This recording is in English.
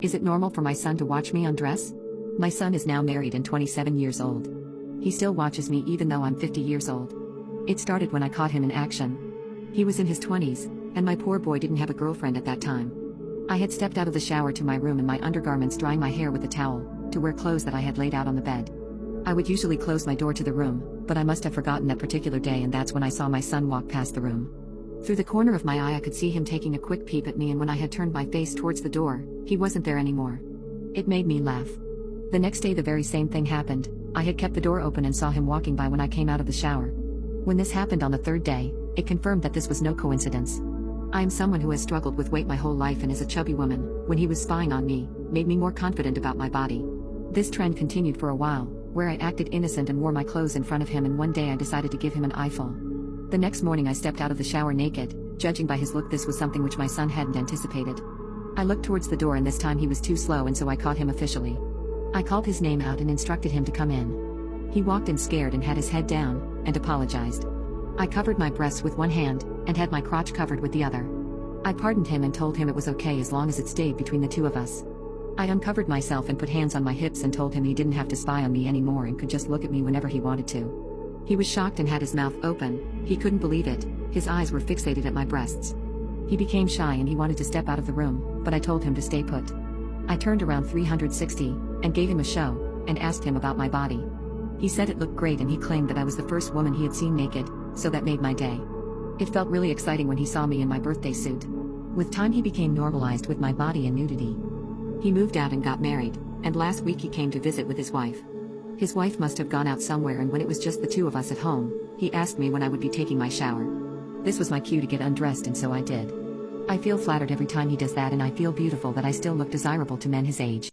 Is it normal for my son to watch me undress? My son is now married and 27 years old. He still watches me even though I'm 50 years old. It started when I caught him in action. He was in his 20s, and my poor boy didn't have a girlfriend at that time. I had stepped out of the shower to my room in my undergarments, drying my hair with a towel, to wear clothes that I had laid out on the bed. I would usually close my door to the room, but I must have forgotten that particular day, and that's when I saw my son walk past the room. Through the corner of my eye I could see him taking a quick peep at me, and when I had turned my face towards the door, he wasn't there anymore. It made me laugh. The next day the very same thing happened. I had kept the door open and saw him walking by when I came out of the shower. When this happened on the third day, it confirmed that this was no coincidence. I am someone who has struggled with weight my whole life, and as a chubby woman, when he was spying on me, made me more confident about my body. This trend continued for a while, where I acted innocent and wore my clothes in front of him, and one day I decided to give him an eyeful. The next morning I stepped out of the shower naked. Judging by his look, this was something which my son hadn't anticipated. I looked towards the door, and this time he was too slow, and so I caught him officially. I called his name out and instructed him to come in. He walked in scared and had his head down, and apologized. I covered my breasts with one hand, and had my crotch covered with the other. I pardoned him and told him it was okay as long as it stayed between the two of us. I uncovered myself and put hands on my hips and told him he didn't have to spy on me anymore and could just look at me whenever he wanted to. He was shocked and had his mouth open. He couldn't believe it. His eyes were fixated at my breasts. He became shy and he wanted to step out of the room, but I told him to stay put. I turned around 360, and gave him a show, and asked him about my body. He said it looked great, and he claimed that I was the first woman he had seen naked, so that made my day. It felt really exciting when he saw me in my birthday suit. With time he became normalized with my body and nudity. He moved out and got married, and last week he came to visit with his wife. His wife must have gone out somewhere, and when it was just the two of us at home, he asked me when I would be taking my shower. This was my cue to get undressed, and so I did. I feel flattered every time he does that, and I feel beautiful that I still look desirable to men his age.